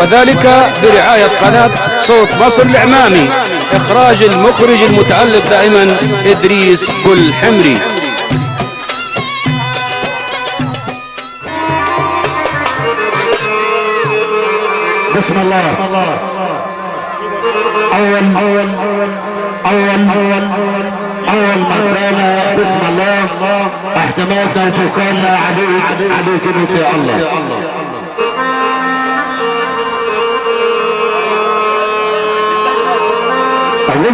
وذلك برعاية قناة صوت مصر الإعلامي. إخراج المخرج المتألق دائما إدريس كل حمري. بسم الله. أول مرة بسم الله احتمالنا وتوكلنا عليك انت يا الله.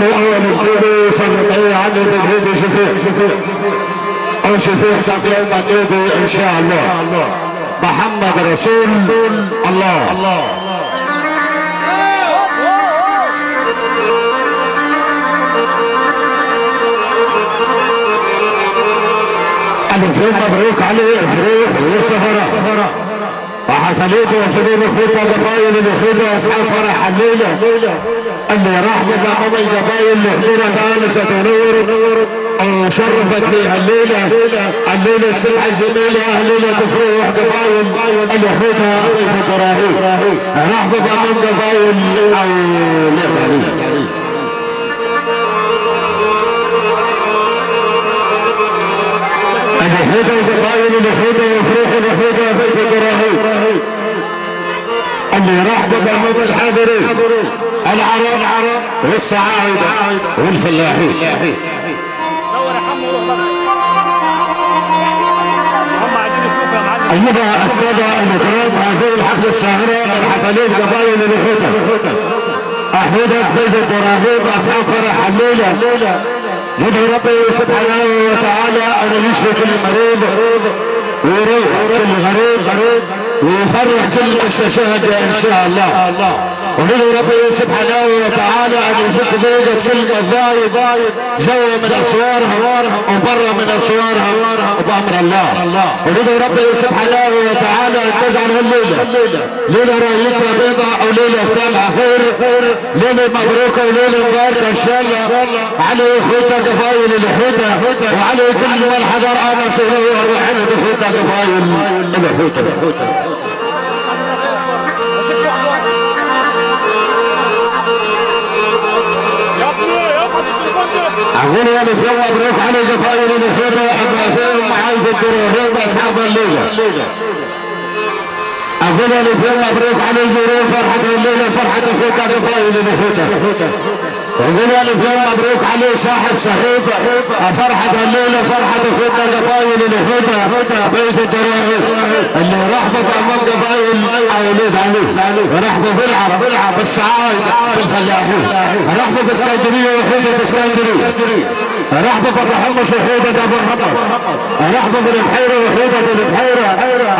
أول الكوبي صلى على الهدي شفيع تقييم النبي إن شاء الله. محمد رسول الله. ألف مبروك عليه فريق والسفرة وحفليته وفنون اخوته قبايل الاخوته اصحاب فرح الليله اللي راح بضعهم القبايل اللي حضورها جالسه تنور وشرفت ليها الليله السبعه الجميله اهلنا تفرح قبايل الاخوته ضيف ابراهيم راح بضعهم قبايل الوحيدة وقبائل الوحيدة وفروح الوحيدة بيت ابراهيم اللي راح بضمهم الحاضرين العرب والصعايدة والفلاحين. أيها السادة المكرام، هذه الحفلة الشاهرة من حفلات قبائل الوحيدة أحمد بيت ابراهيم أصحاب فرح الليلة. ندعو ربي سبحانه وتعالى ان يشفي كل مريض ويروح كل غريب ويفرح كل مستشهد ان شاء الله. وندعو ربي سبحانه وتعالى ان يفك ضيقة كل الضايب جوا من اسوارها وبرا من اسوارها وبامر الله. وندعو ربي سبحانه وتعالى ان تجعل الليله ليله رايتها بيضاء وليله طالعه خير، ليله مبروكه وليله مباركه ان شاء الله على اخوتنا قبايل الوحيده وعلى كل من حضر انا صغير وحنا اخوتنا قبايل الوحيده. أقول يا لك يلا مبروك على قبايل الوحيده وحبايبهم وعايز الدروهين واصحاب الليله. أقول يا لك يلا مبروك على الجروح فرحه الليله فرحه اخوتنا قبايل الوحيده. أقول يا لك يلا مبروك عليه صاحب صحيفه فرحه الليله فرحه اخوتنا قبايل الوحيده بيت الدروهين اللي رحبت امام قبايل اولاد علي ورحبوا بالعرب بالصعايده بالفلاحين رحبوا باسكندريه وحيده اسكندريه رحبوا بالرحمص وحيده ابو الرمص رحبوا بالبحيره وحيده بالبحيره.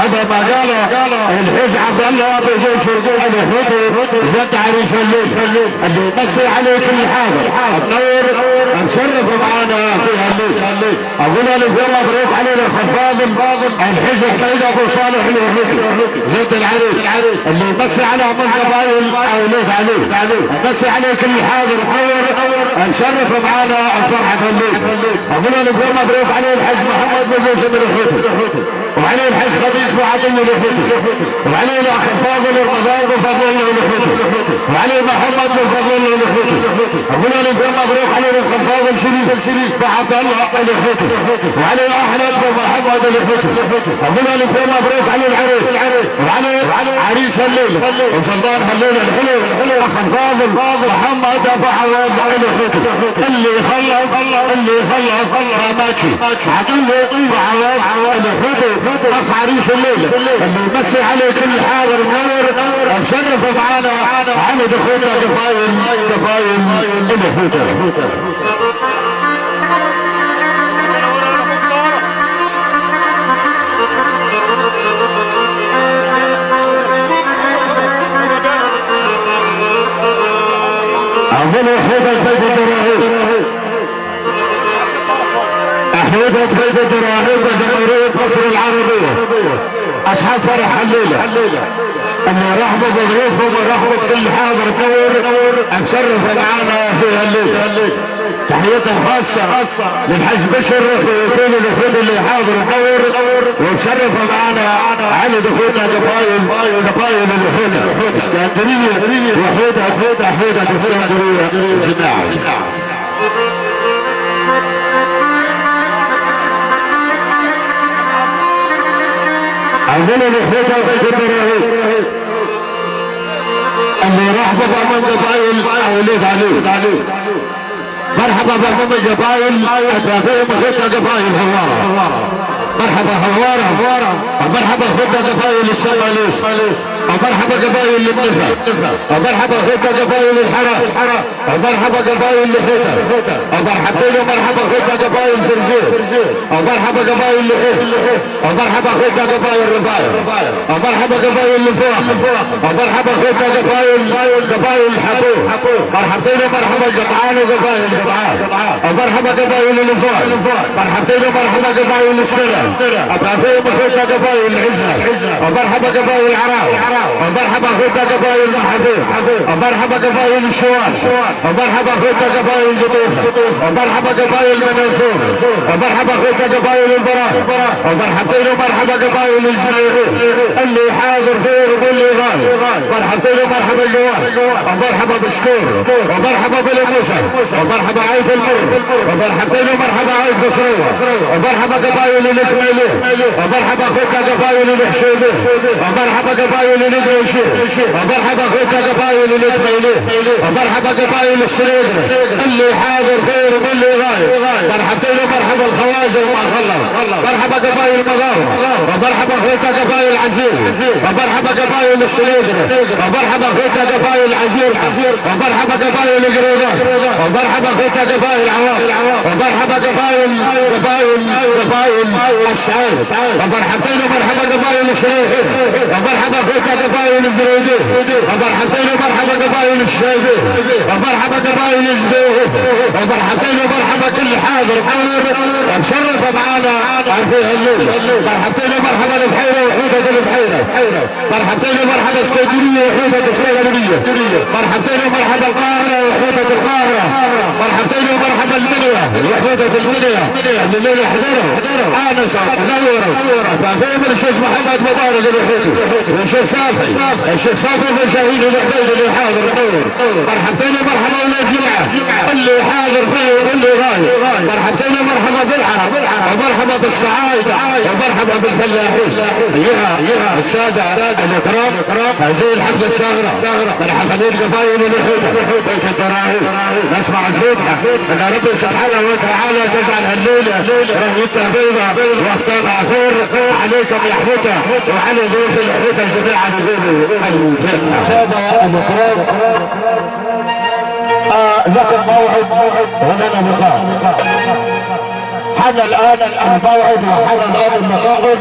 هذا ما قال الحج عبد الله ابو جيش الوحيده جد عريس الليل اللي يمسي عليه كل حاجه تنور نشرف معانا فيها الليل. اقول لك يلا مبروك علينا الخفاض الحج حميد ابو صالح الوحيده جد العريس اللي يمسي على من قبائل اولاد عليه يمسي عليه كل حاجه تنور نشرف معانا فرحه الليل. اقول لك يلا مبروك عليه الحج محمد بن موسى الوحيده وعليه الحج خميس بن عدي الوحيده وعليه الاخ فاضل رمضان بن فضل الوحيده وعليه محمد بن فضل الوحيده. اقول لك يلا مبروك عليه الاخ فاضل شريف بعبد الله الوحيده وعليه احمد بن محمد الوحيده. اقول لك يلا مبروك عليه العريس وعليه عريس الليله وسلطان الليله الحلو اخ فاضل محمد ابو عوض الوحيده اللي خلف ما ماشي عدل له عوض الوحيده اخ عريس الليله اللي يمسي عليه كل حاضر منور مشرف معانا على دخولنا قبايل الوحيده. أقول وحيدة بيت الدراهيم أحيدة بيت الدراهيم بجمهورية مصر العربية أصحاب فرح الليلة أما رحبوا بضيوفهم ورحبوا بكل حاضر نور أنشرف معانا فيها الليلة. تحية خاصة للحاج بشر وكل الاخوات اللي حاضر وقور ومشرف معنا علي دخولنا قبايل الاخوات اسكندرية وحيدة اسكندرية جماعة. عندنا الاخوات اللي راح بقى من قبايل اولاد علي مرحبا بهم القبائل اترافيهم خطة قبائل هوارة مرحبا هوارة مرحبا خطة قبائل السماليس مرحبا قبائل المنفى مرحبا خطة قبائل الحرام مرحبا قبائل الحيطة مرحبتين ومرحبا خطة قبائل فرجيل مرحبا قبائل لحيط مرحبا خطة قبائل رباية مرحبا قبائل الفوح مرحبا خطة قبائل الحبوب مرحبتين ومرحبا جدعان وقبائل جدعان مرحبا قبائل الفوح مرحبتين ومرحبا قبائل السنة أطرافين خطة قبائل العزة مرحبا قبائل العراق مرحبا خطة قبائل المحبوب مرحبا قبائل الشوال مرحبا خطة قبائل القطوفة مرحبا قبائل المنصور مرحبا خطة قبائل البراء مرحبتين ومرحبا قبائل الجماهير اللي حاضر فيه واللي غايب مرحبتين ومرحبا الجوال مرحبا بشكور ومرحبا بالموسى ومرحبا عيد المر ومرحبتين ومرحبا عيد بصرية ومرحبا قبائل الكميلين ومرحبا خطة قبائل الحشيمين ومرحبا قبائل الدوشي ومرحبا خطة قبائل الكميلين ومرحبا قبائل السريدري اللي حاضر خير واللي غايب مرحبتين ومرحبا الخواجر وما خلص مرحبا قبائل المغاوة ومرحبا خطة قبائل العزيز ومرحبا قبائل السريدري ومرحبا خطة قبائل العزيز ومرحبا قبائل القرودات ومرحبا خطة قبائل العوام ومرحبا قبائل السعيد ومرحبتين ومرحبا قبائل الشريحين ومرحبا خطة قبائل الزريدين ومرحبتين ومرحبا قبائل الشايبين ومرحبا قبائل الجدوه ومرحبتين ومرحبا كل حاضر مشرف معانا في الليل مرحبتين ومرحبا البحيرة وحيدة البحيرة مرحبتين ومرحبا اسكندرية وحيدة اسكندرية مرحبتين ومرحبا القاهرة وحيدة القاهرة مرحبتين ومرحبا المنيا وحيدة المنيا الليل يحضروا آنسا نوروا ففيهم الشيخ محمد مبارك الوحيدي والشيخ صافي بن شهيد الحديد اللي حاضر مرحبتين ومرحبا والجمعة اللي حاضر فيه واللي غايب مرحبتين ومرحبا بالعرب ومرحبا بالصعايدة ومرحبا بالفلاحين ايها السادة الكرام هذه الحفلة الصاغرة مرحبا بالقبائل الوحيدة بيت الدراهم نسمع الفتحة ان ربي سبحانه وتعالى تجعل الليلة رهيتها بيضة واختارها خير عليكم يا حموتة وعلى ضيوف الحموتة جميعا يقولوا الفتحة. السادة الكرام لكم موعد ولنا لقاء حان الآن الموعد وحان الآن اللقاء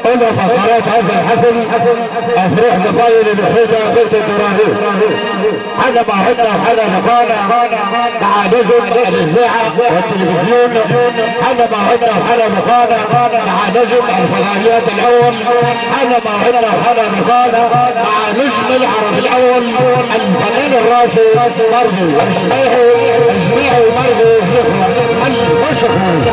إلى فقرات هذا الحفل أفراح قبائل الوحيدة بيت الدراهم حان موعدنا وحان لقانا مع نجم الإذاعة والتلفزيون حان موعدنا وحان لقانا مع نجم الفضائيات الأول حان موعدنا وحان لقانا مع نجم العرب الأول الفنان الراشي مرضي الجميعي مرضي المشهور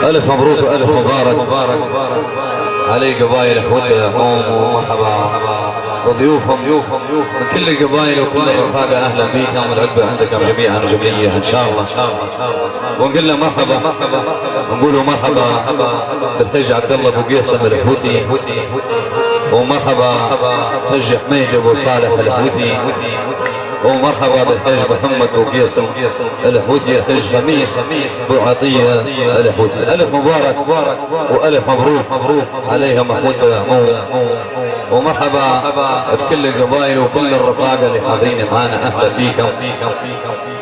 ألف مبروك وألف مبارك علي قبائل حوده ومرحبا وضيوفهم من كل القبائل وكل الرفاقة أهلا بكم والعقبة عندكم جميعا جميعا إن شاء الله ونقول له مرحبا ونقول له مرحبا بالحج عبد الله أبو قيسم الحوتي ومرحبا حج حميد ابو صالح الحوثي، ومرحبا بالحج محمد وقيس الحوثي، الحج خميس ابو عطيه الحوثي. الف مبارك والف مبروك عليها محمود مو. ومرحبا بكل القبائل وكل الرفاقه اللي حاضرين معانا، اهلا بيكم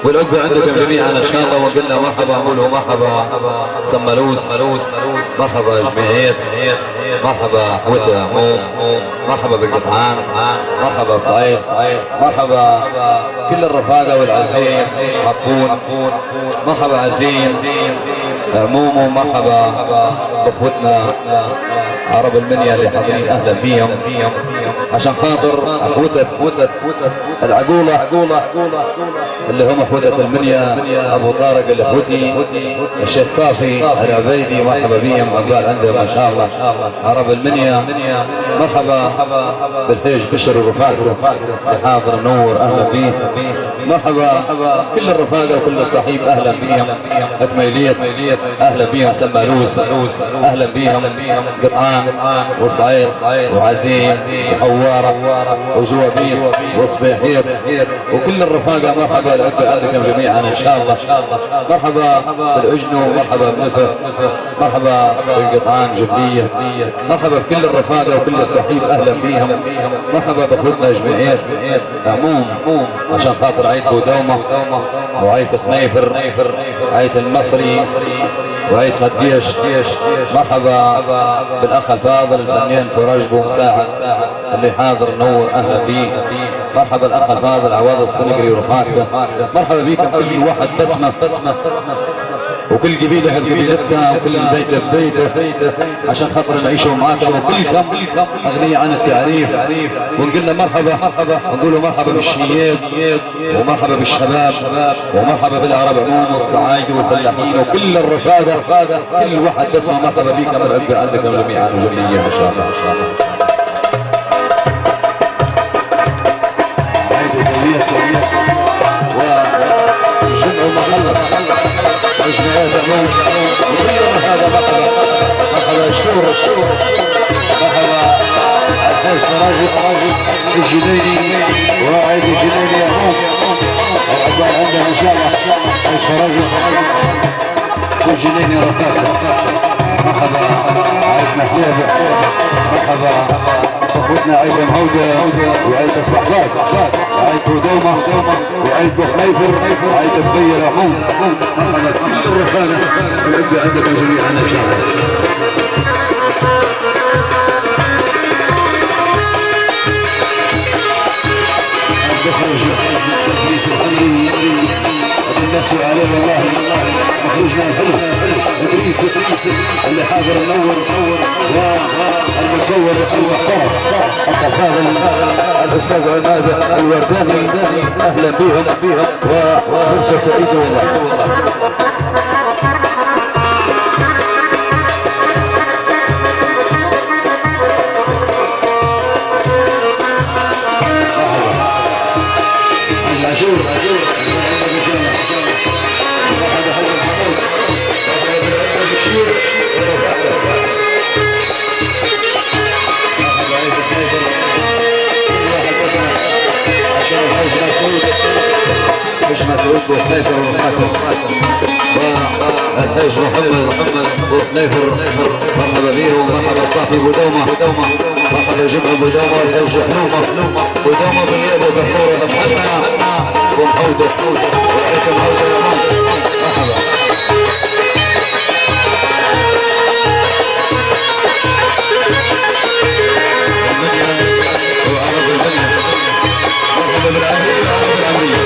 والعقبه عندكم جميعا ان شاء الله. وقلنا مرحبا، نقولوا مرحبا سملوس، مرحبا جمعيات، مرحبا حوته مو، مرحبا بالقطعان، مرحبا صعيد، مرحبا كل الرفاقه والعزيم حقون، مرحبا عزيم مومو، مرحبا باخوتنا عرب المنيا اللي حاضرين، اهلا بيهم عشان خاطر اخوته العقوله اللي هم اخوته المنيا، ابو طارق الحوثي، الشيخ صافي العبيدي، مرحبا بيهم عقبال عندهم ان شاء الله عرب المنيا. مرحبا بالحيج بشر ورفاقته اللي حاضر منور، اهلا بيه. مرحبا كل الرفاقه وكل الصحيب، اهلا بيهم. اكميليه اهلا بيهم، سمالوس اهلا بيهم، قطعان وصعيد وعزيم وحواره وجوابيس وصبيحير وكل الرفاقه. مرحبا العقبه عندكم جميعا ان شاء الله. مرحبا بالعجنو، مرحبا بنفر، مرحبا بالقطعان جبليه، مرحبا بكل الرفاقه وكل الصحيب، اهلا بيهم. مرحبا باخوتنا جمعيات عموم عشان خاطر عيد بودومه وعيد خنيفر، عيد المصري وعيد خديش. مرحبا بالاخ الفاضل الفنان فراج بو مساعد اللي حاضر نور، اهلا بيه. مرحبا الاخ الفاضل عواد الصنقري ورفاقته، مرحبا بيكم كل واحد بسمه وكل قبيله بقبيلتها وكل بيت ببيته عشان خاطر نعيشوا معاكم وكلكم اغنيه عن التعريف. ونقول مرحبا، ونقولوا مرحبا بالشياب ومرحبا بالشباب ومرحبا بالعرب عموم والصعايد والفلاحين وكل الرفاقه، كل واحد بسمه مرحبا بيكم العقبه عندكم جميعا وجميعا ان شاء الله. جمعيات عموم وكل هذا مرحبا شهور، مرحبا الحاج فراجي الجنيني وعيد الجنيني عموم العقبال عندنا ان شاء الله. الحاج فراجي الجنيني رفاقه، مرحبا عيد محليب، مرحبا اخوتنا عيد مهوده وعيد الصحبات وعيد بودومه وعيد بخنيفر وعيد بغير عموم. مرحبا كل الرفاقه والعقبه عندكم جميعا ان شاء الله. نفسي عليه والله مخرجنا الحلو ادريس اللي حاضر منور والمصور المحترم الفاضل الاستاذ عماد الورداني، اهلا بهم وفرصه سعيده والله. مسعود بوحنيفر والحاج محمد بوحنيفر، مرحبا به ومرحبا صاحبي بودومه، مرحبا جمع بودومه والحاج حلومه بودومه بالليل وبحور وضحنا ومحوده وعيك محوده مرحبا. وعرب المنيا مرحبا بالعمرية وعرب العمرية.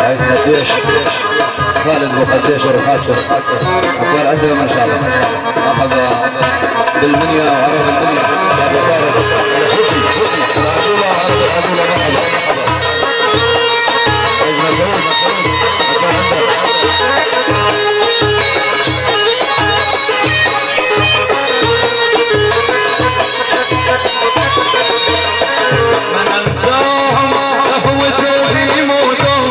عايز قديش خالد وقديش ورفاقته اقوال عندهم ان شاء الله. مرحبا بالمنيا وعرب المنيا ابو طارق الحوثي والعقوله وعرب العقوله، مرحبا عايز مسعود اقوال عندهم. من انساهم اخوتي في موتهم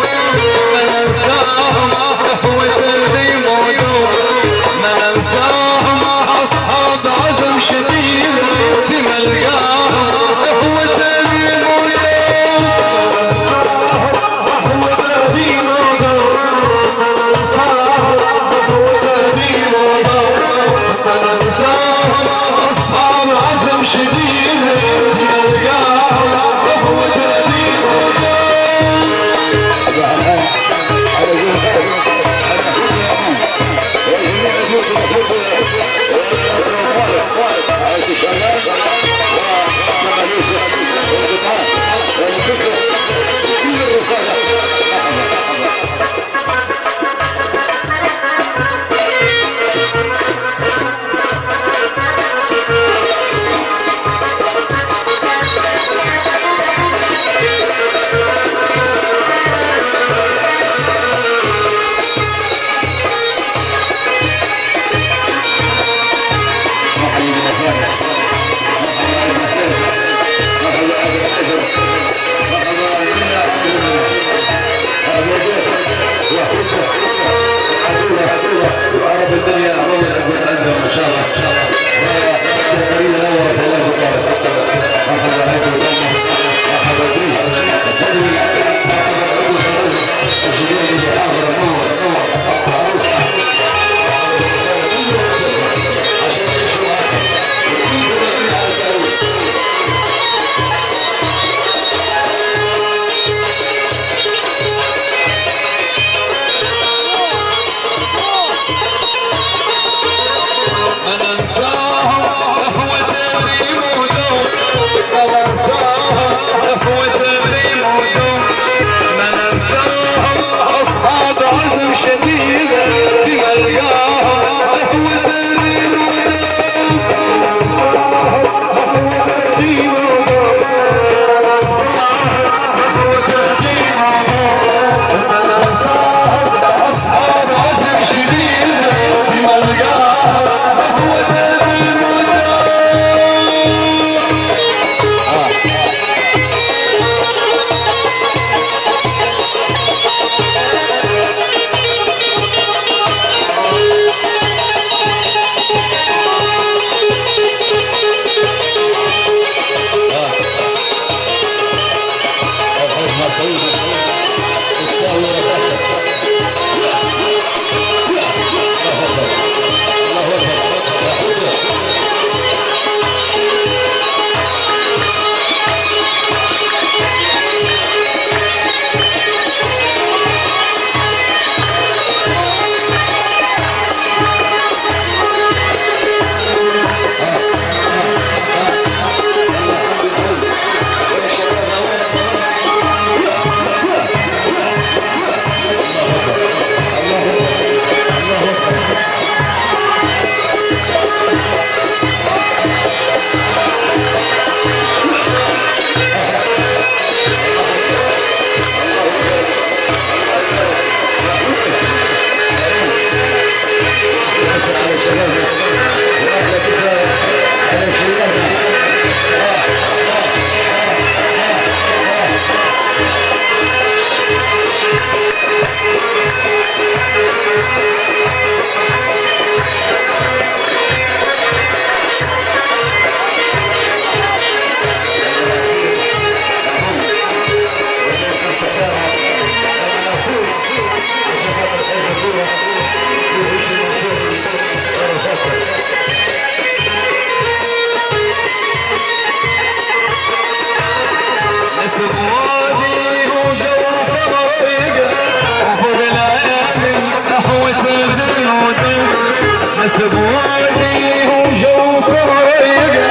نسب وادي وجوف ريقه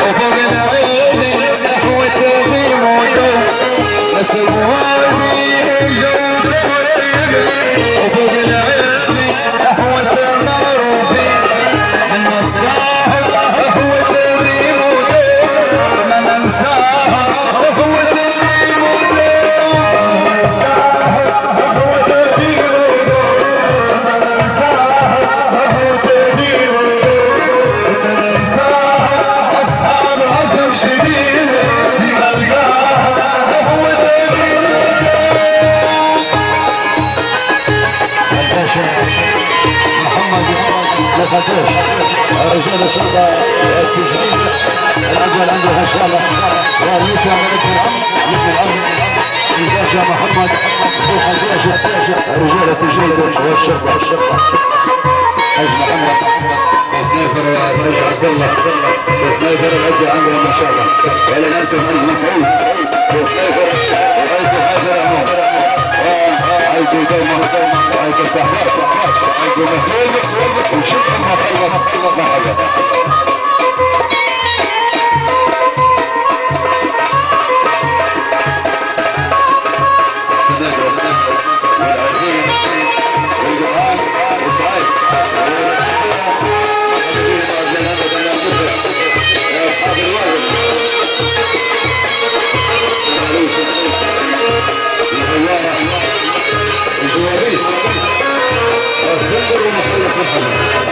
وفوق العين نحوة بيموته نسب وادي وجوف ريقه وفوق العين نحوة معروفي من الظاهر نحوة بيموته ما ننساها نحوة بيموته رجال الشرطة التجريد الأول عنده إن شاء الله والنسوة من ابن العم الباشا محمد فوق الباشا رجال التجريد والشرطة حاج محمد وثنيفر وحاج عبد الله وثنيفر العجة عندنا ما شاء الله وعلى ناس الحاج مسعود وثنيفر وعيد حاجة عمر وعيد دومة وعيد صحبات وعيد مهلول وشكرا مرحبا السداد والعزيز والجمال والسعيد يا أصحاب الواجب الغيارة الجوابيس الزندر ومخلف الحمد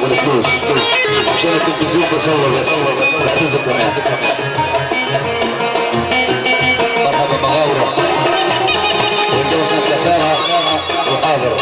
والفلوس عشان التلفزيون بصور بس تحتزم كمان مرحبا مغاورة والدوت ناس اثارها وحاضر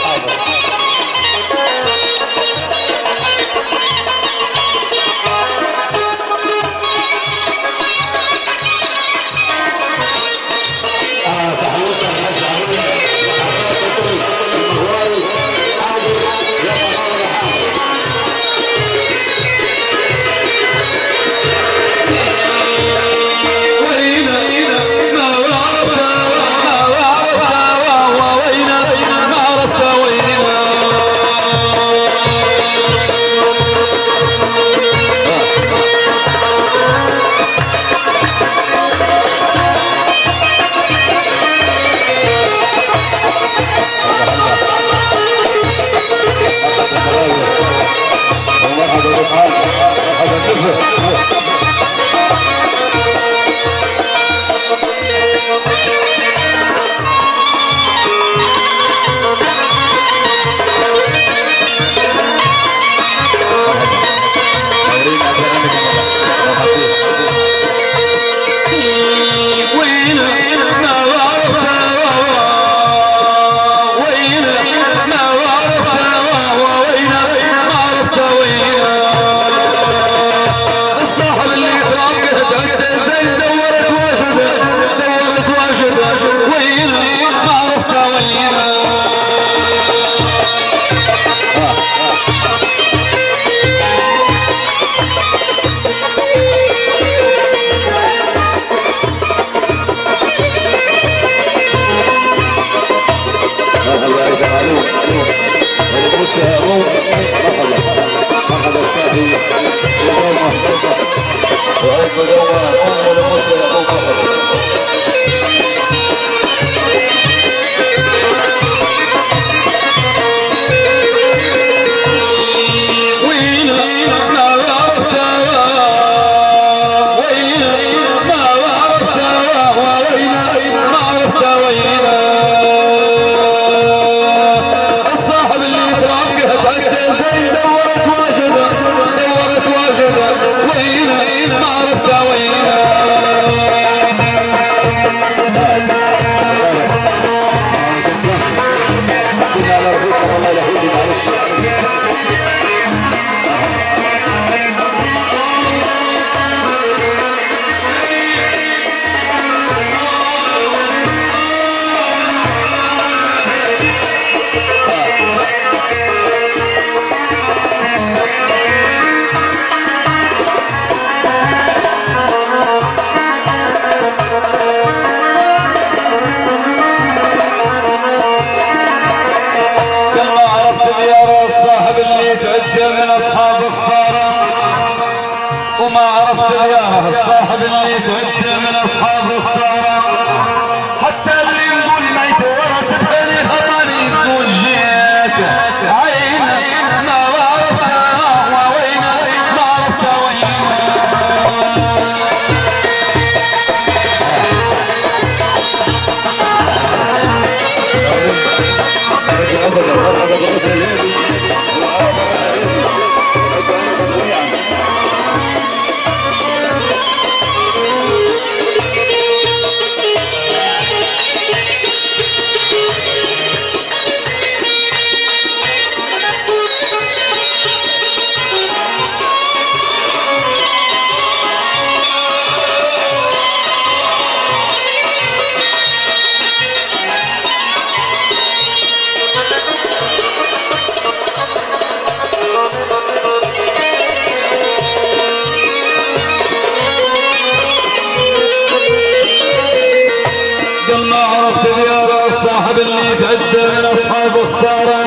اللي تعدى من اصحاب خساره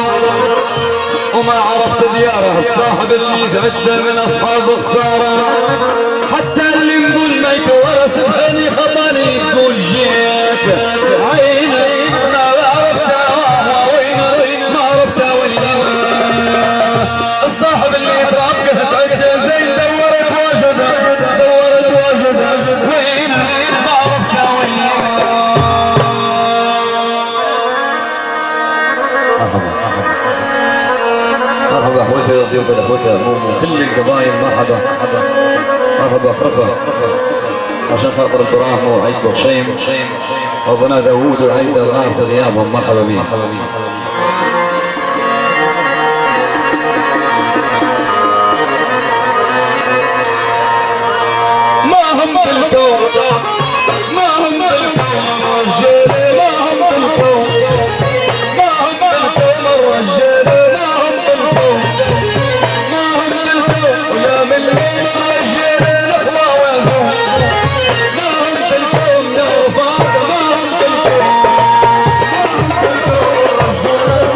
وما عرفت دياره، الصاحب اللي تعدى من اصحاب خساره، حتى اللي نقول ما يتورث بهني خطاني تقول جيت عيني ما عرفتها وين ما عرفتها وين. الصاحب اللي ترابك تعدى زين دورت واجدها وين ما عرفتها وين. مرحبا اخوتي ضيوف الاخوتي كل القبائل مرحبا مرحبا خفا عشان خاطر البراهم وعيد بخشيم وابونا داوود وعيد الغار في غيابهم مرحبا بيه. ما هم بالكون ما هم بالكون الرجال ما هم بالكون ما هم بالكون الرجال ما هم بالكون ما هم بالكون ويا من لين الرجال الاخوه وزون ما هم بالكون يا رفاق ما هم بالكون ما هم بالكون الرجال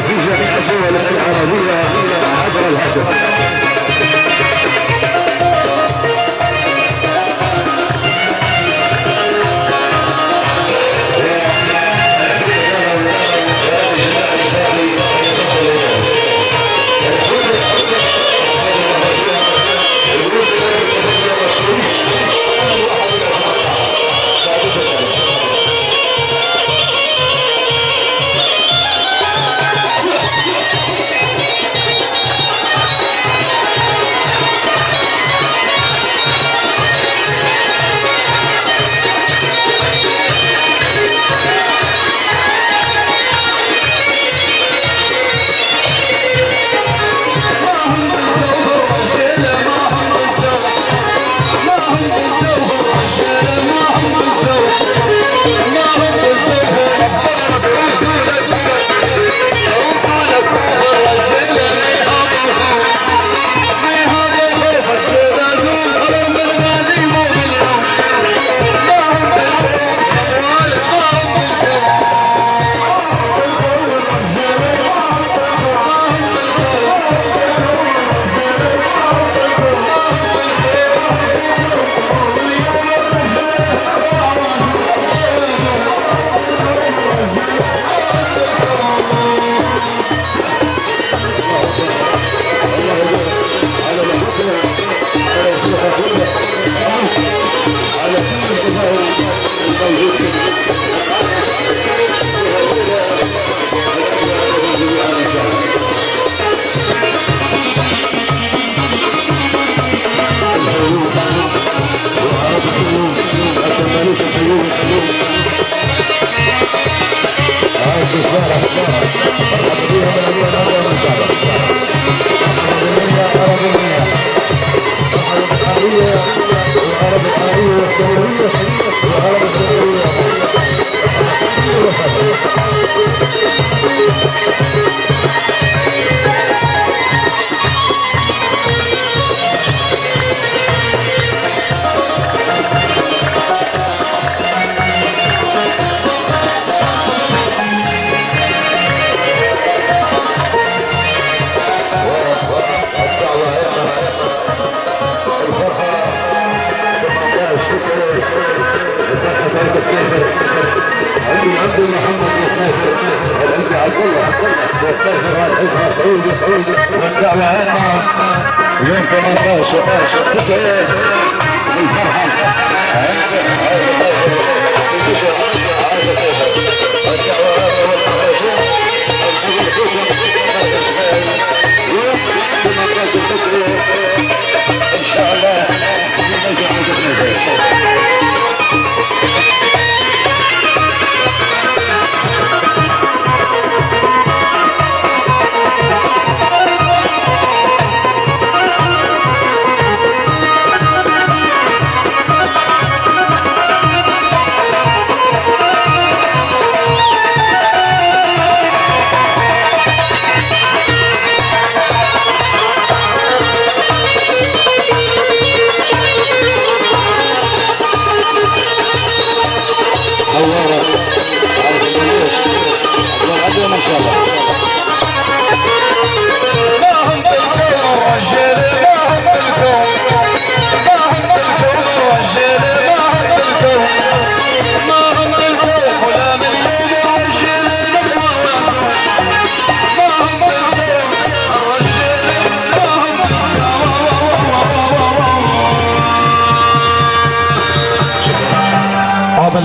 في جميع الدول العربية عبر الهاتف. يوم 18 9 الفرحة ان شاء الله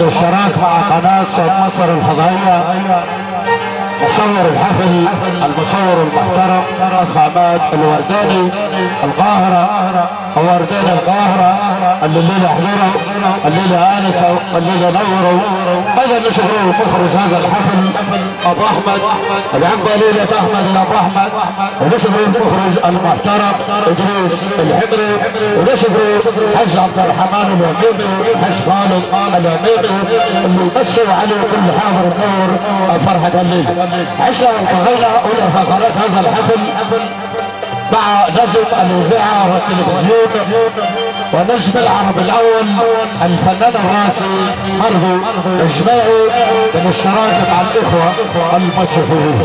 الاشتراك مع قناة صوت مصر الفضائية. مصور الحفل المصور المحترم اخ عماد الورداني القاهرة، ورداني القاهرة اللي الليلة حضره الليلة آنسة الليلة نوروا. ايضا نشكر مخرج هذا الحفل ابو احمد العنبة ليلة احمد ابو احمد، ونشكر المخرج المحترم ادريس الحمري، ونشكر حج عبد الرحمن الوكيمي حج خالد الوكيمي اللي يمسوا عليه كل حاضر النور فرحة الليلة. عشنا وانتهينا أولى فقرات هذا الحفل مع نجم الإذاعة والتلفزيون ونجم العرب الأول الفنان الراسي مرضو إجماعي بالاشتراك مع الإخوة المسيحيين.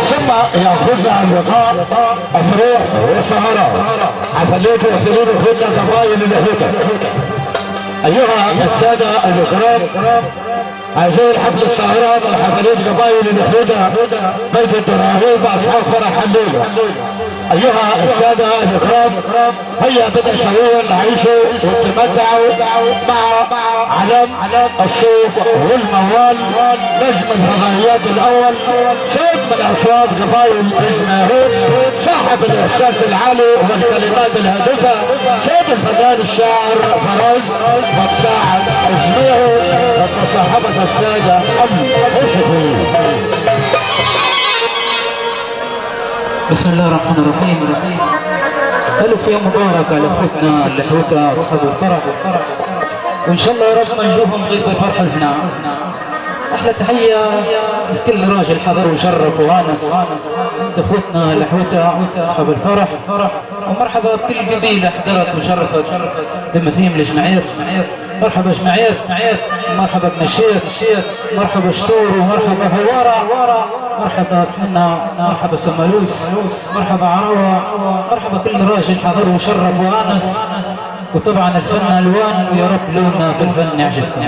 ثم يأخذنا اللقاء أفراح وسهرة حفلات وحلول هدى قبائل الهدى. أيها السادة الكرام، هذه الحفل السهران والحفلات قبائل الهدى بيت الدراهيم وأصحاب فرح الليلة. أيها السادة الكرام، هيا بدأ سويا نعيشوا ونتمتعوا مع علم الصوف والموال نجم الفضائيات الأول صوت من أصوات قبائل الجماهير صاحب الإحساس العالي والكلمات الهادفة صوت الفنان الشاعر فراج ومساعد إجماعي ومصاحبة السادة الموسيقيين. بسم الله الرحمن الرحيم. ألف يوم مبارك على أخوتنا اللحوتة أصحاب الفرح، وإن شاء الله يا رب ما نشوفهم غير بفرح هنا. أحلى تحية لكل راجل حضر وشرف وآنس أخوتنا اللحوتة أصحاب الفرح، ومرحبا بكل قبيلة حضرت وشرفت بمثيم الجمعيات. مرحبا جمعيات، مرحبا بنشيط، مرحبا شطور، ومرحبا هوارة، مرحبا سننا، مرحبا سمالوس، مرحبا عراوة، مرحبا كل راجل حضر وشرف وآنس. وطبعا الفن ألوان، ويا رب لوننا في الفن يعجبكم.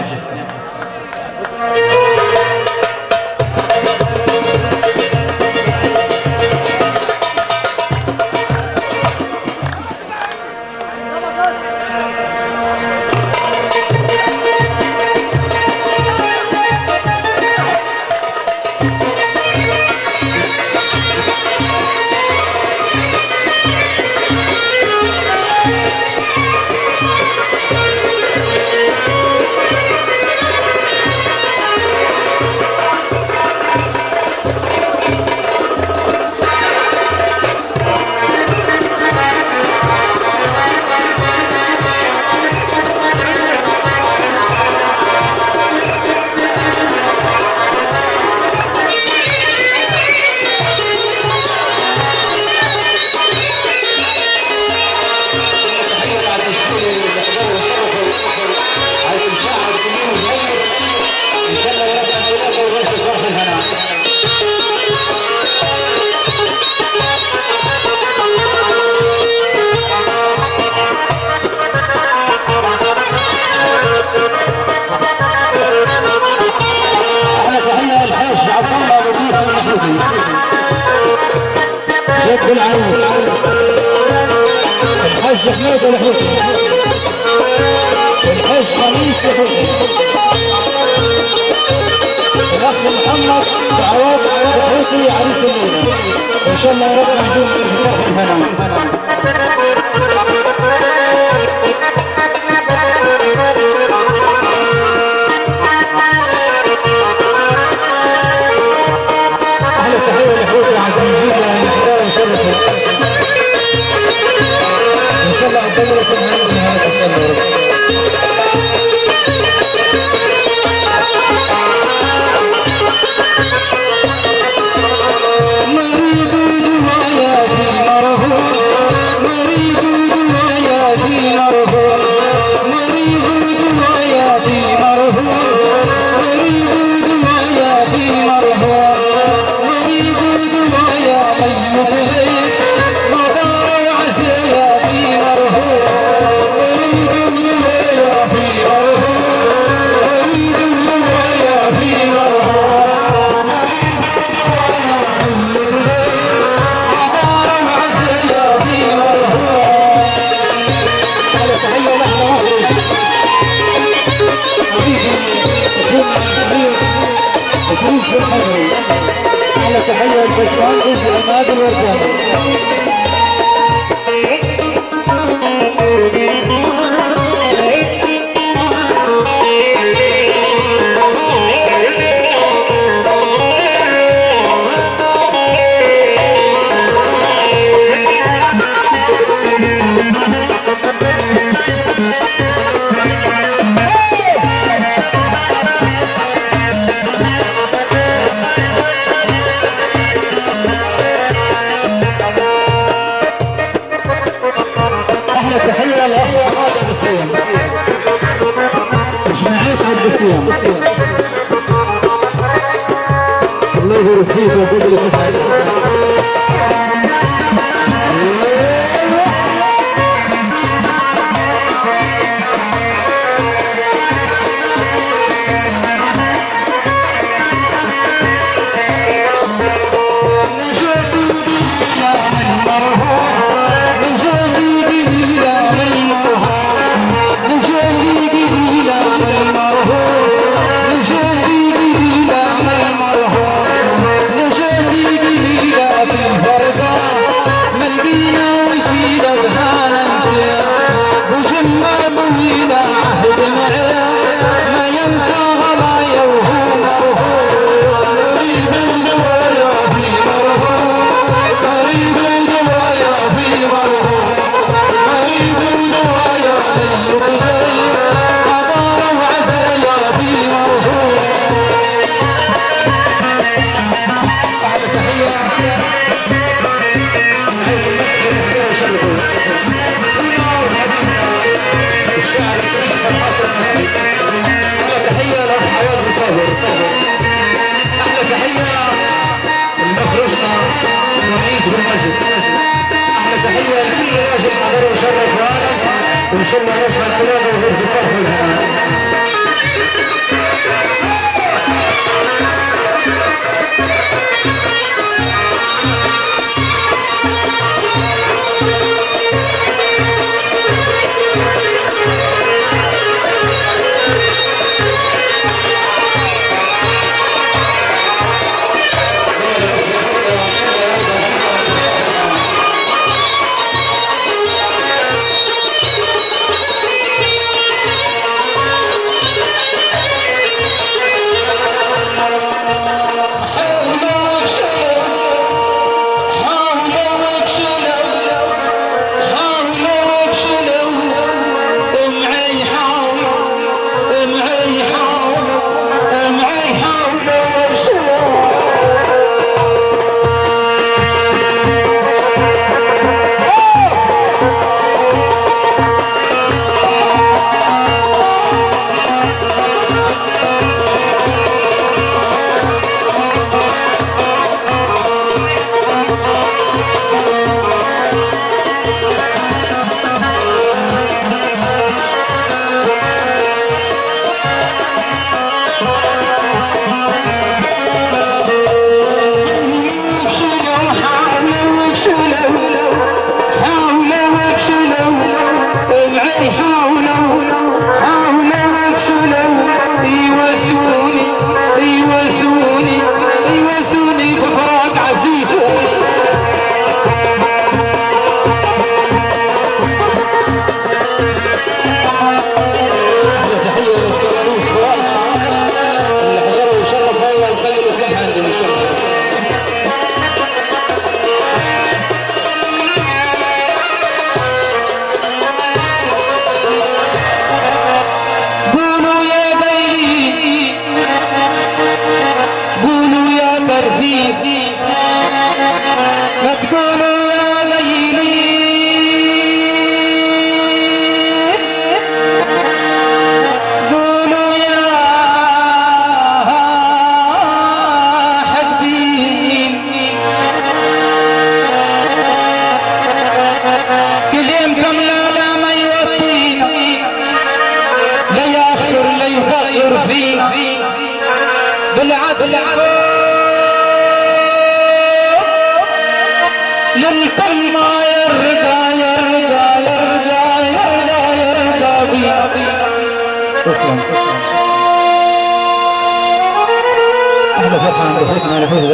جد العروس الحاج حميد الحوتي، الحاج خميس الحوتي، الاخ محمد عوض الحوتي عريس الليله. ان شاء الله يا رب نجوم في الهنا. اهلا تحيه لحوتي عزيزينا ان شاء الله أدوركم عندي هذا التمر. مريض دواياتي مرهوب، مريض دواياتي مرهوب، مريض دواياتي مرهوب، مريض دواياتي مرهوب، مريض دواياتي مرهوب. على تحية البشمهندس عماد الورداني. بالصيام الله يبارك فيك ويبارك فيك. وان شاء الله نشهد كلامه وغير بفرح الهنا. للكل ما يرضى بي. تسلم. احنا فرحان بفوتنا على فوز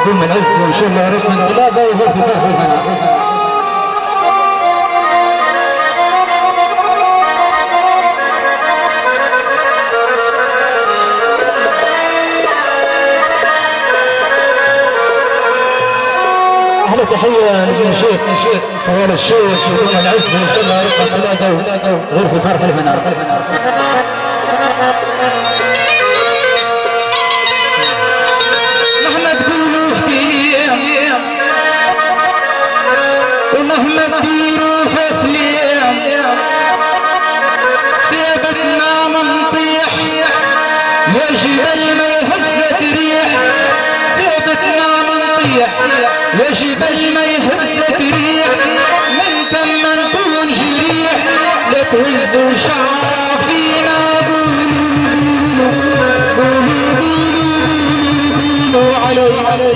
بدون العز وان شاء الله ربنا الغلابه وهو في فرحنا. أحلى تحية لابن الشيخ طوال الشيخ بدون العز وإن شاء الله ربنا الغلابه غير في فرح الفنان. ومهما تديروا في فليم سيبتنا من طيح جبل ما يهزك ريح صوتنا منطيح يا جبل ما يهزك ريح من تم نكون جريح لا تهزوا شعر فينا قولوا علي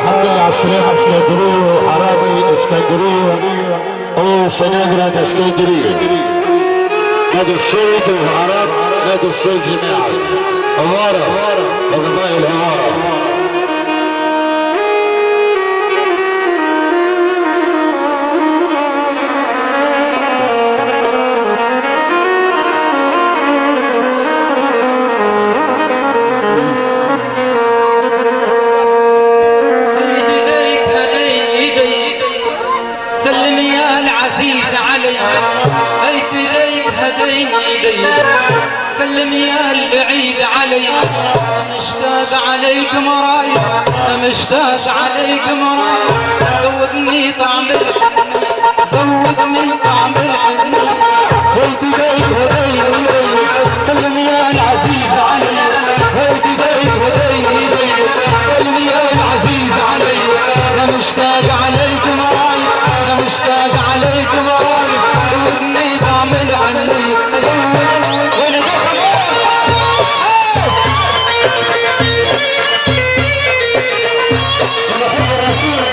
حتى العشرين اسكندريه حرامي اسكندريه وسناجرة اسكندريه نادي الصيد وعرب نادي الصيد جماعي هوارة وقضاء الهوارة سلم يا البعيد علي مشتاق عليك مرايا مشتاق عليك مرايا ذوقني طعم الحنين ذوقني طعم الحنين هيدي بيت هديني سلم يا العزيز علي هيدي بيت هديني سلم يا العزيز علي انا مشتاق عليك مرايا انا مشتاق عليك مرايا ذوقني طعم الحنين الرسول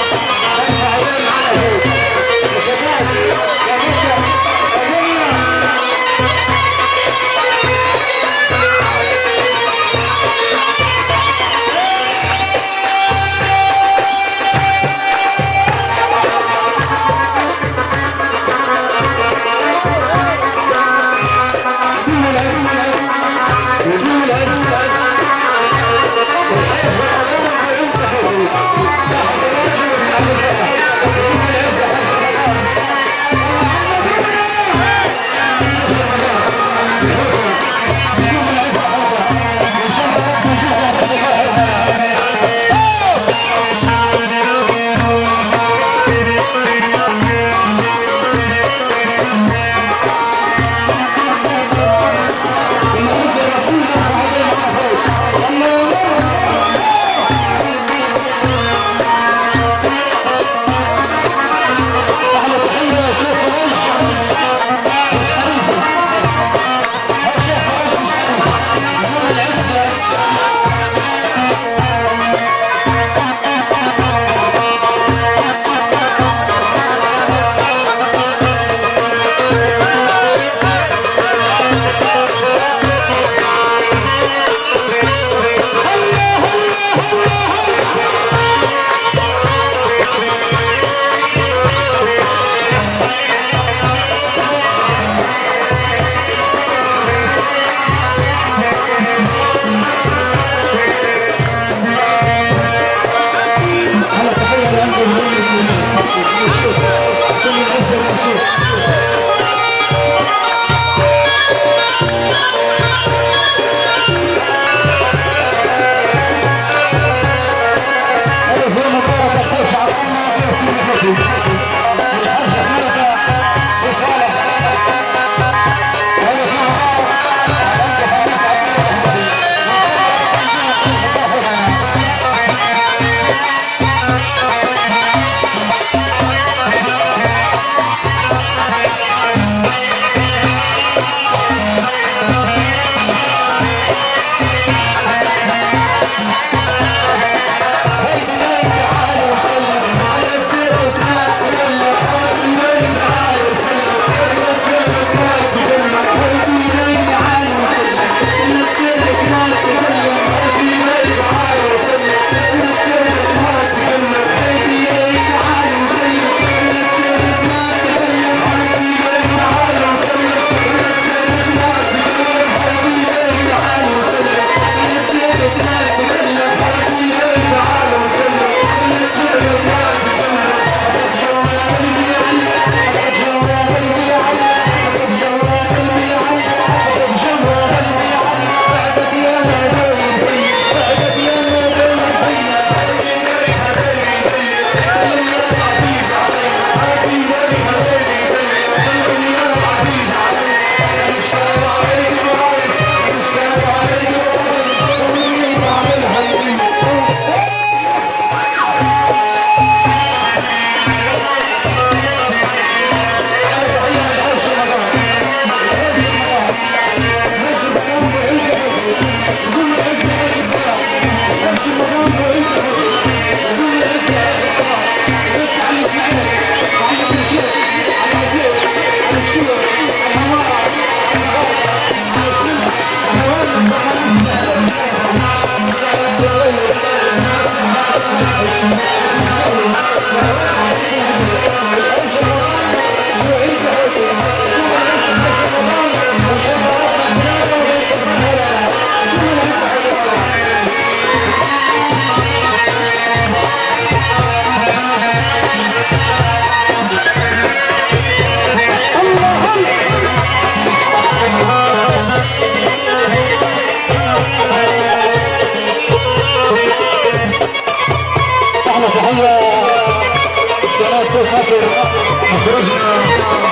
مخرجنا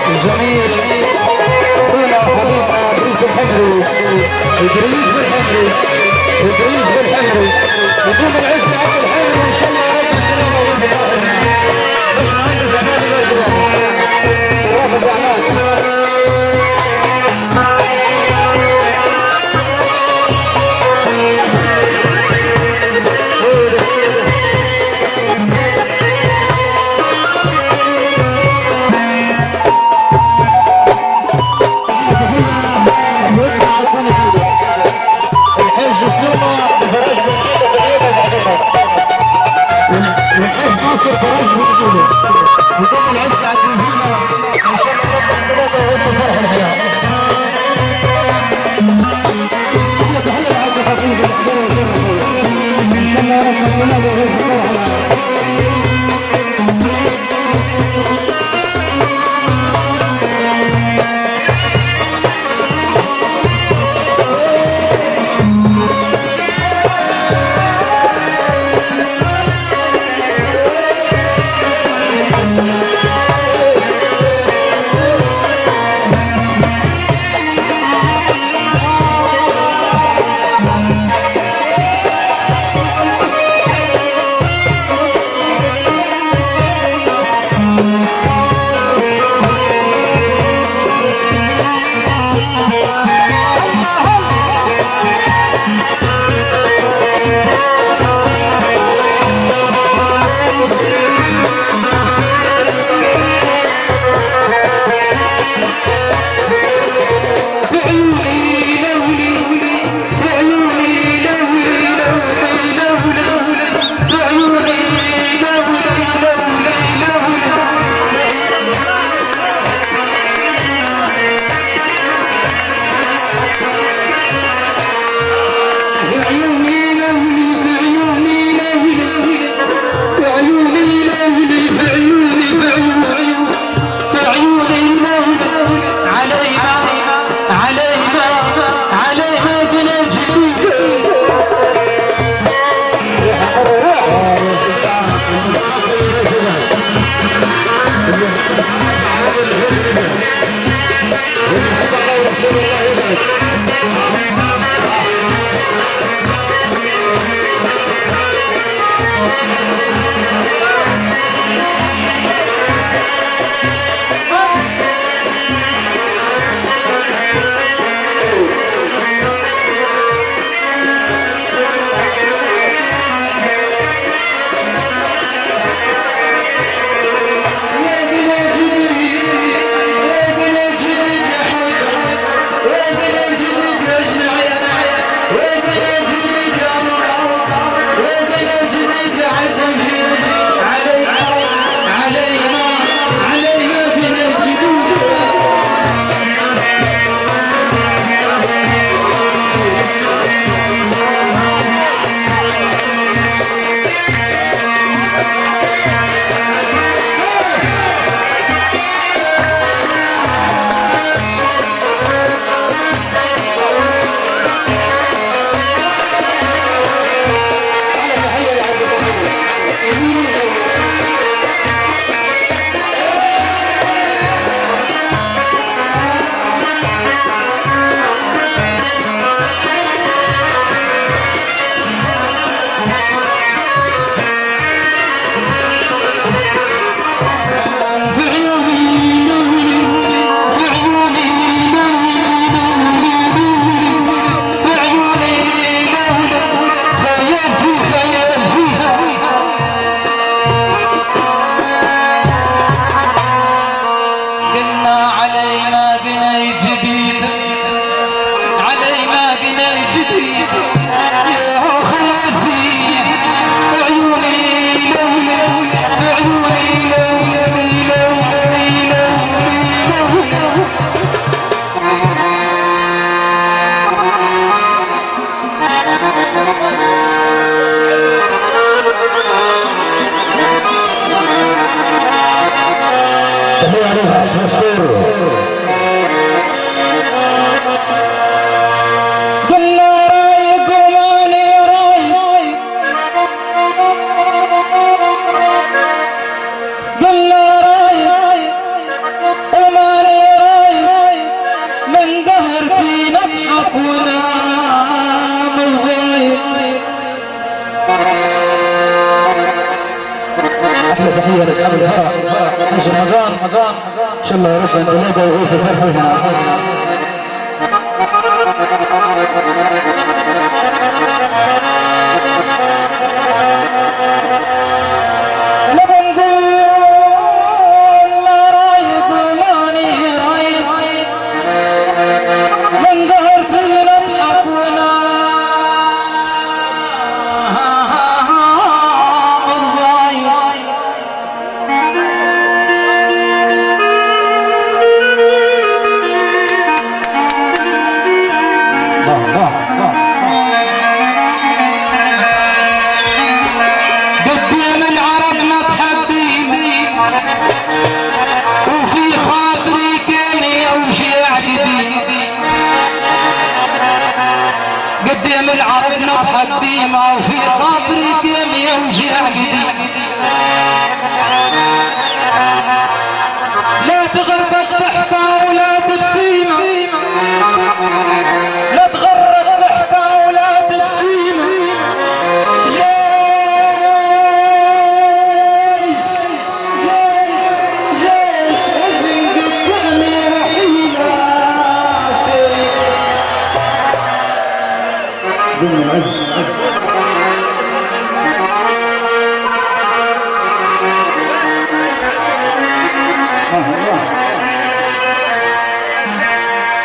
الجميل اخونا وحبيبنا ادريس الحمري. ادريس بالحمري يقوم العز عبد الحمري وان شاء الله رب السلامه والبركه. مش مهندس عماد الرجل رافض اعمال يكون العز عزيزينا ان شاء الله رب الثلاثه وانتم فرح الحياه. تحيه العز خفيف ان شاء الله رب الثلاثه وانتم فرح الحياه. تحيه لاصحاب الفرح مش رمضان ان شاء الله يا رب ان نلاقي ويعيش الفرحه هنا. قدام العرب نضحك ديما وفي خاطري كان يوجع قديم. لا تغربك ضحكة ولا تبسيمة، لا تغرب ضحكة ولا تبسيمة. جيش حزن قدامي رحيلة ضمن العز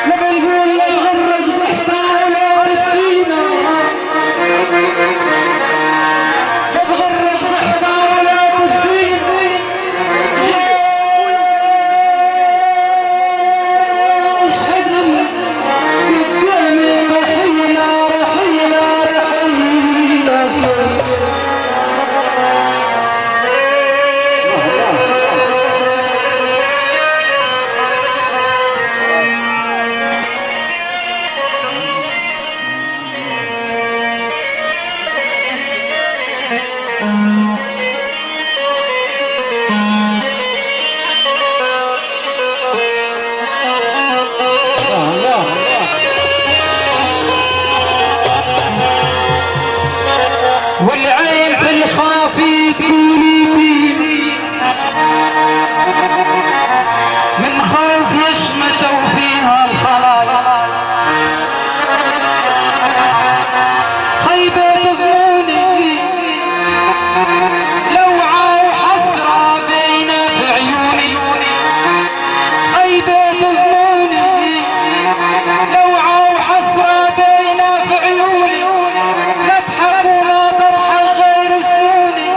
لما نقول لا تغرق ضحكة ولا تبسيمة، لا تغرق ضحكة ولا تبسيمة. جيش حزن قدامي رحيلة والعين في الخافي تقولي بي، من خوف يشمت وفيها الخلال. خيبة ظنوني لوعة وحسرة بين في عيوني، خيبة ظنوني لوعة وحسرة بين في عيوني. نضحك وما تضحك غير سنوني،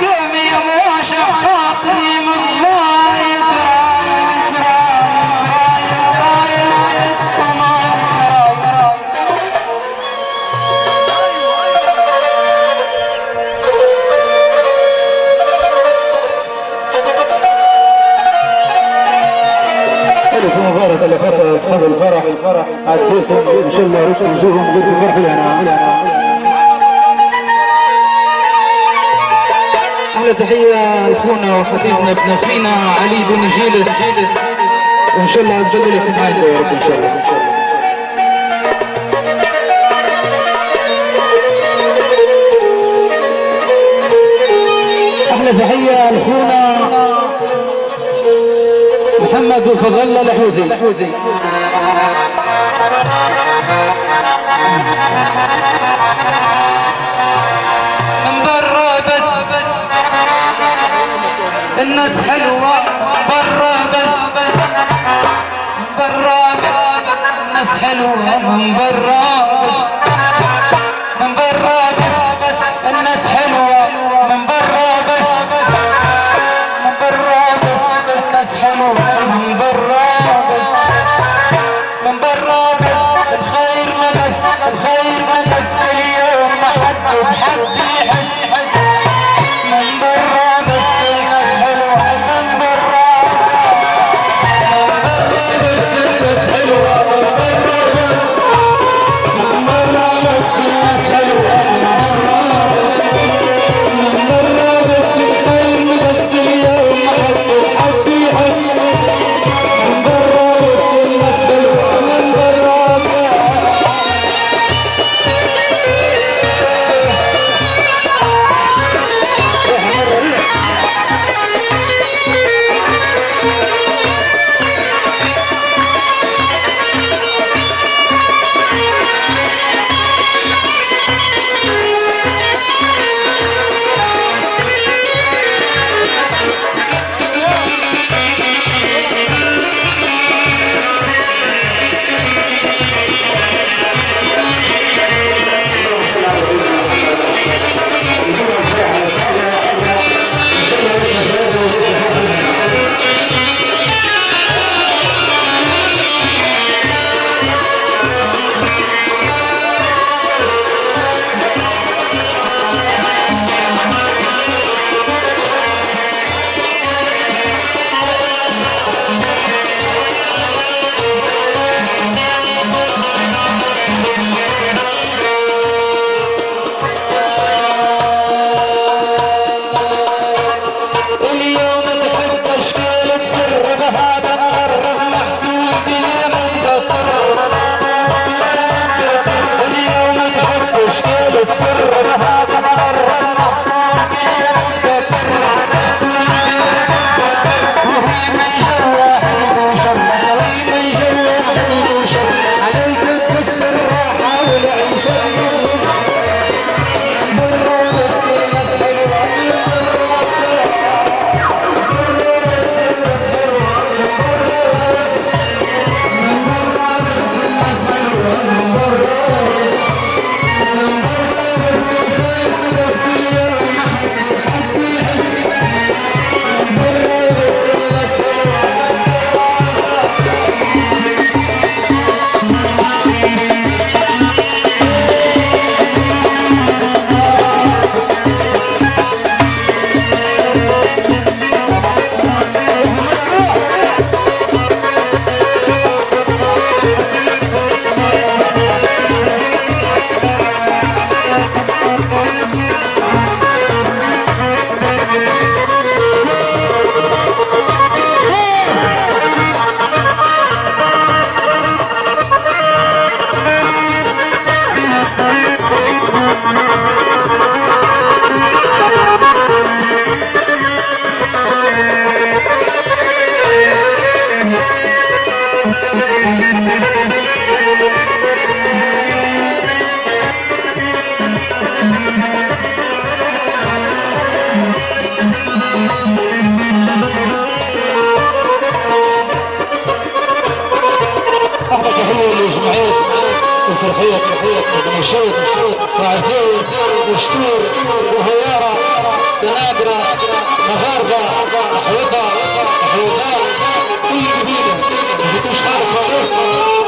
قومي واشع خاطري من الله يدرى وما يدرى. ألف مبارك لفتى أصحاب الفرح عالدسم إن شاء الله رزق نشوفهم قد فرح لنا. أحلى تحية لأخونا وصديقنا ابن أخينا علي بن جيلد، وإن شاء الله نجلل سمعته يا رب إن شاء الله. أحلى تحية لأخونا محمد وفضل الله لحوذي. من برا بس الناس حلوة، برا بس من برا بس الناس حلوة، من برا بس من برا بس الناس حلوة، من برا بس من برا بس الناس حلوة، من برا بس من برا بس الخير ما بس الخير ما بس اليوم ما حد بحد يحس. من برا بس الناس حلوة، من برا بس الناس حلوة، من برا بس من برا بس الناس حلوة، من برا بس من برا بس الخير ما بس اليوم ما حد بحد يحس. من برا بس الناس حلوة، من برا وهوارة سنابرة مغاربة حوضة حوضات كل جديدة ما جيتوش خالص مبروك.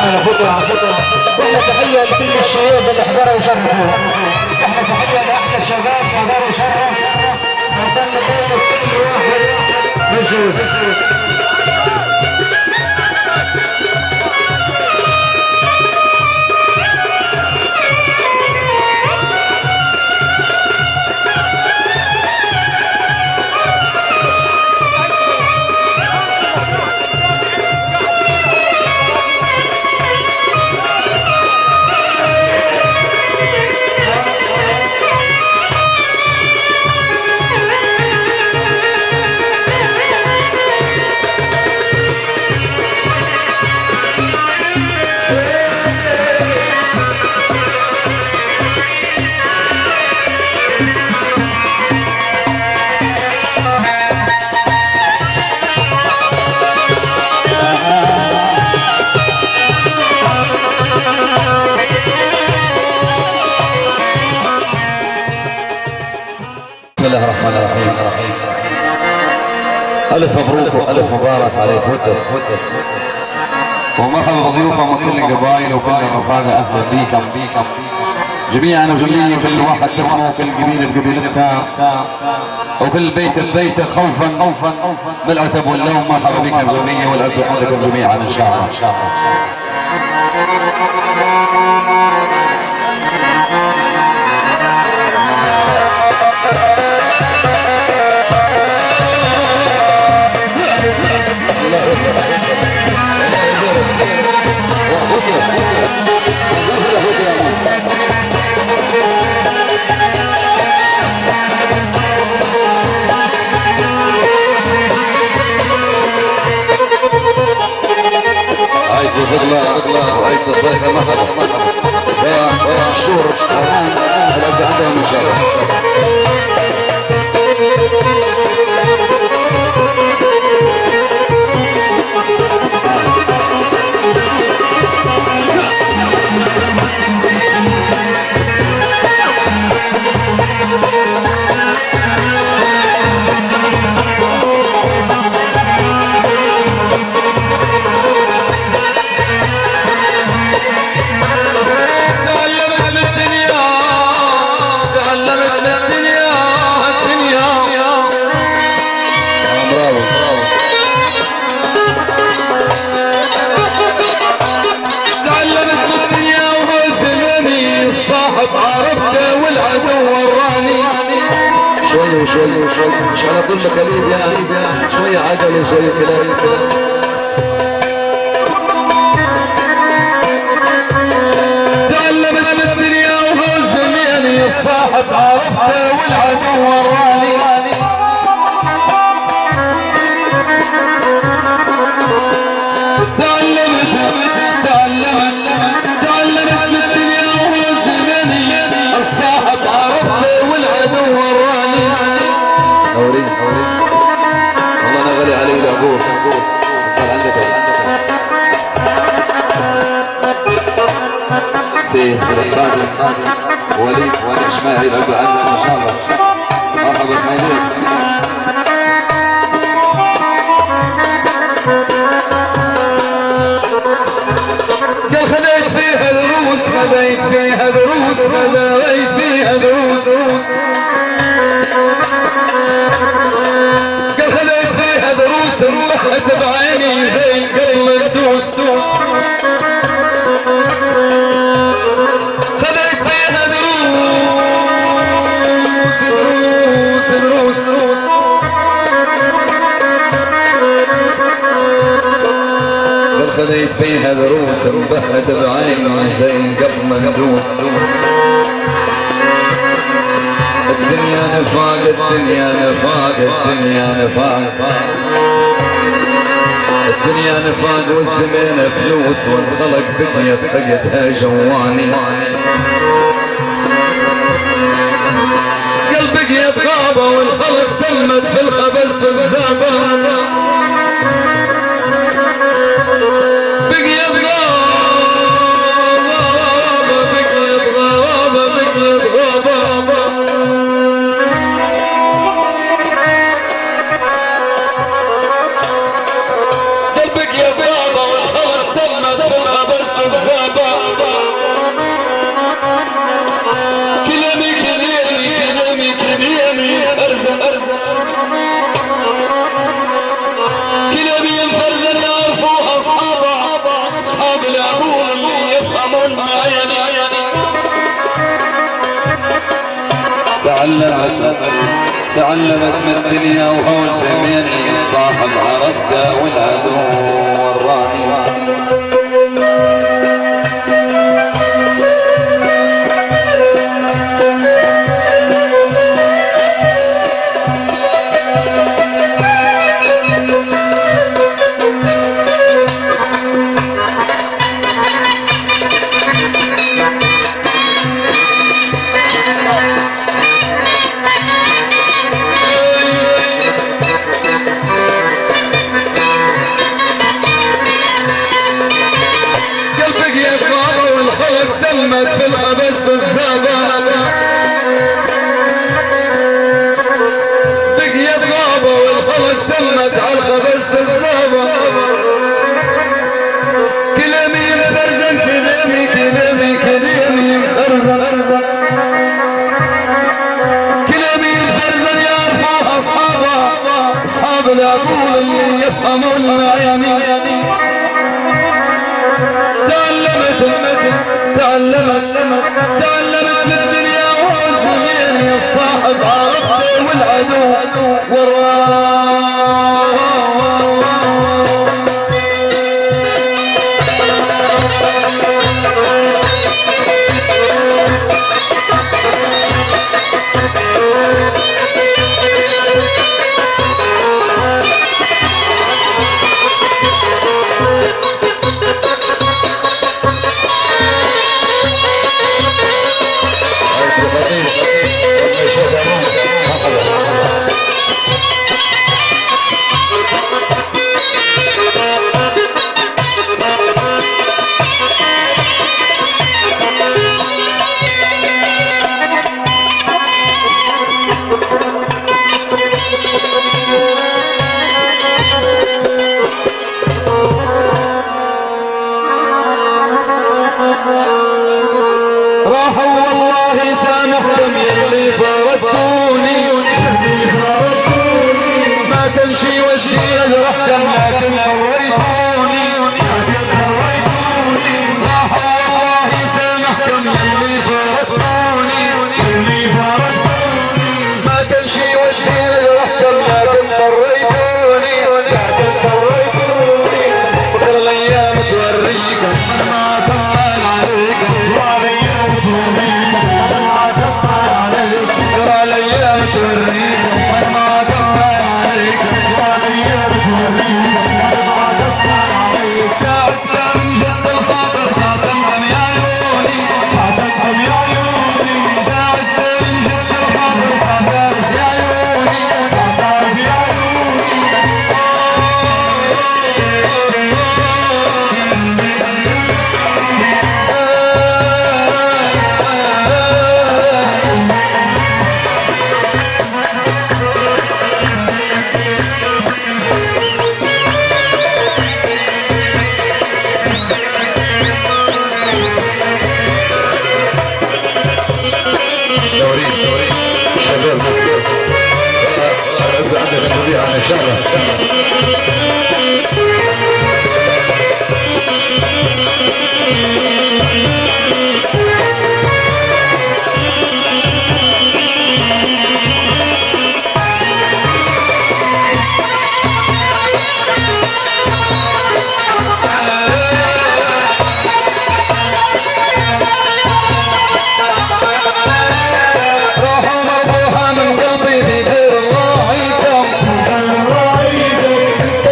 يا اخوتنا. واحنا تحيه لكل الشباب اللي حضروا وشرفوا. احنا تحيه لاحلى الشباب حضروا وشرفوا. نضل دايما كل واحد يجوز. بسم الله الرحمن الرحيم. ألف مبروك وألف مبارك عليك ودك ومرحبا بضيوفكم وكل القبائل وكل الرفاقة. أهلا بيكم جميعا وجميعا، كل واحد باسمه وكل قبيلة بقبيلتها وكل بيت ببيته خوفا من العتب واللوم. مرحبا بكم الغنية والأب يحفظكم جميعا إن شاء الله. عيد فضلة وعيد تصريح مرحبا شهور الأبد عندهم إن شاء الله. شوي مش على طول مكاليب يعني شوية عجل وشوية كلام. تعلمت من الدنيا وهو زميلي الصاحب عرفته والعدو وراني. تعلمت من الدنيا وهو زميلي الصاحب عرفته والعدو وراني. أوريد والله أنا غالي علي العبور. قال عندك تيسير صادق وليد وأنا إسماعيل عبد عندنا ما شاء الله. مرحبا بحياتك. قال خذيت فيها دروس خذيت فيها دروس خذيت فيها دروس. قال خذيت فيها دروس انبخت بعيني زي قبل الدوس. خذيت فيها دروس قال خذيت فيها دروس انبخت بعيني زي قبل الدوس. الدنيا نفاق الدنيا نفاق الدنيا نفاق الدنيا نفاق والزمن فلوس والخلق بقيت حقتها جواني. قلب بقيت غابة والخلق تمت بالخبز بالزابة. بقيت غابة قلبك يا بابا والخلق تمت بالخبز تعلمت من الدنيا وهول زميني الصاحب عرفته والعدو وراني. تعلمت بالدنيا والزمين الصاحب عرفته والعدو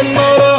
النار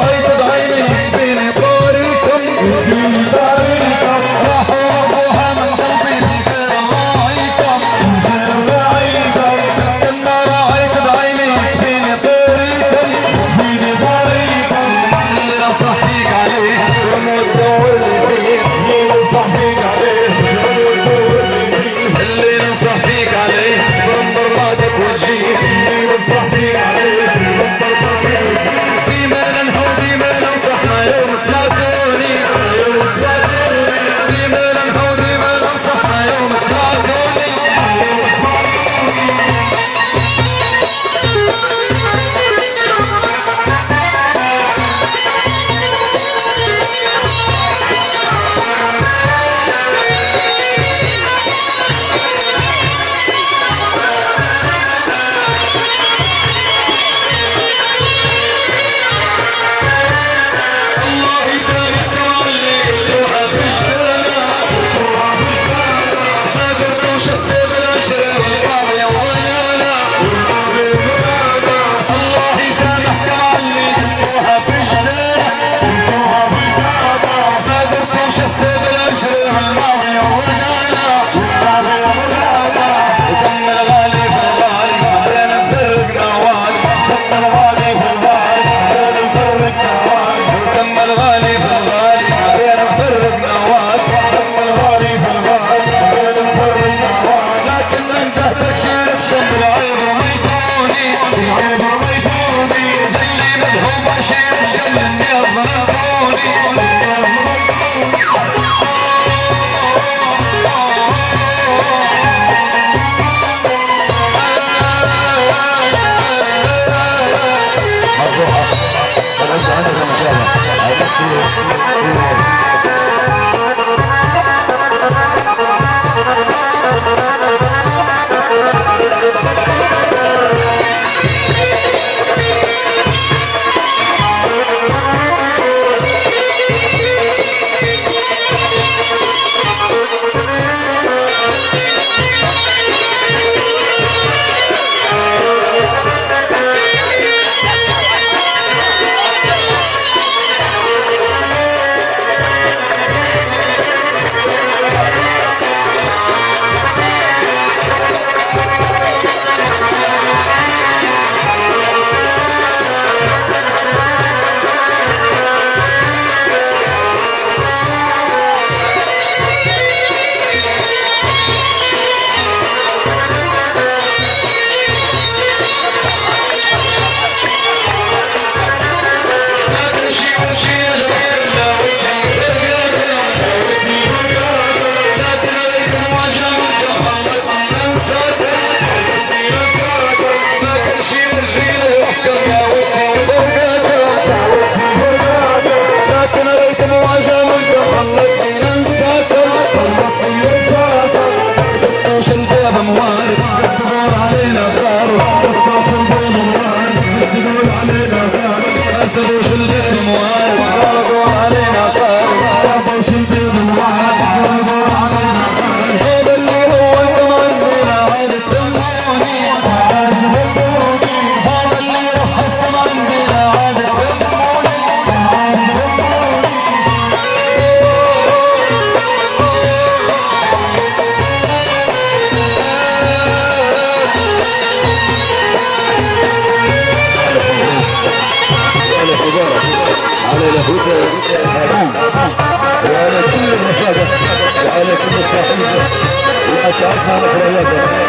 الهدى وعلى كل الرفاقة وعلى كل صاحبة وأسعدنا الأخريات.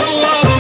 الله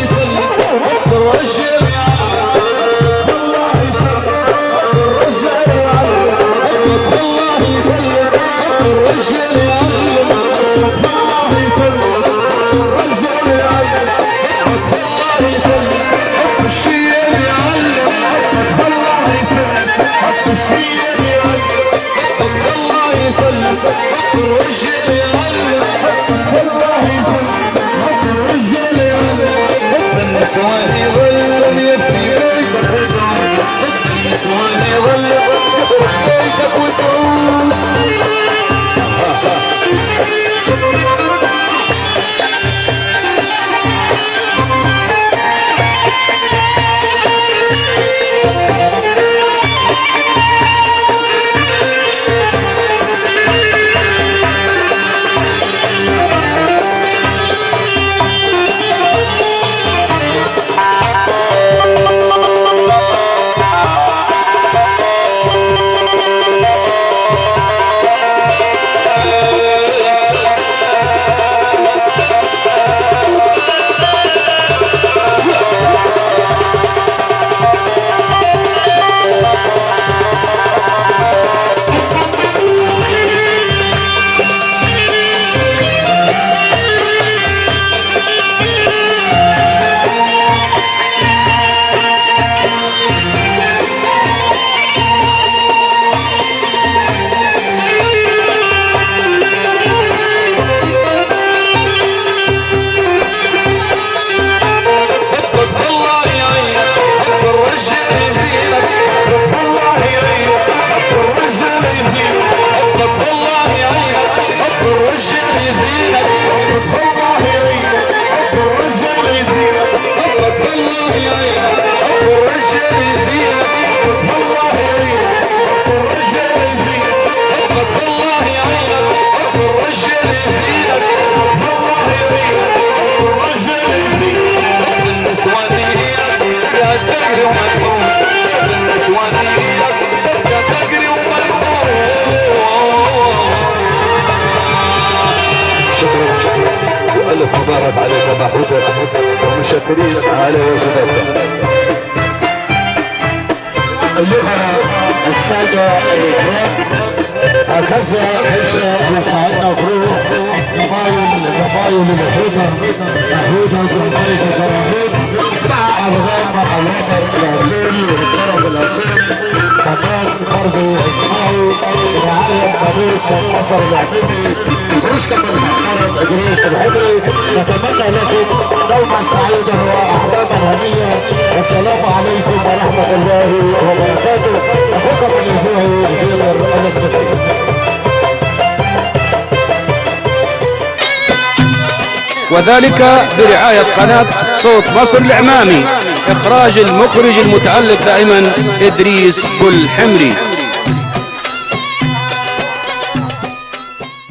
ألف مبارك عليك أبا حوته ومشكرين على وجودك. أيها السادة الكرام، هكذا يسعدنا فروح قبائل الحوتة زنبيت الجراحين مع أرغام الوطن الأصيل والطرف الأصيل كمان برضو إجماعي برعاية قبيل شيخ مصر العتيبي رشكة المحترم إدريس الحضري. نتمنى لكم دوما سعيدا وأحلاما هنية، والسلام عليكم ورحمة الله وبركاته. أخوكم الأسبوعي الجيلر الأسبوعي. وذلك برعاية قناة صوت مصر الإعمامي، إخراج المخرج المتألق دائما إدريس بالحمري.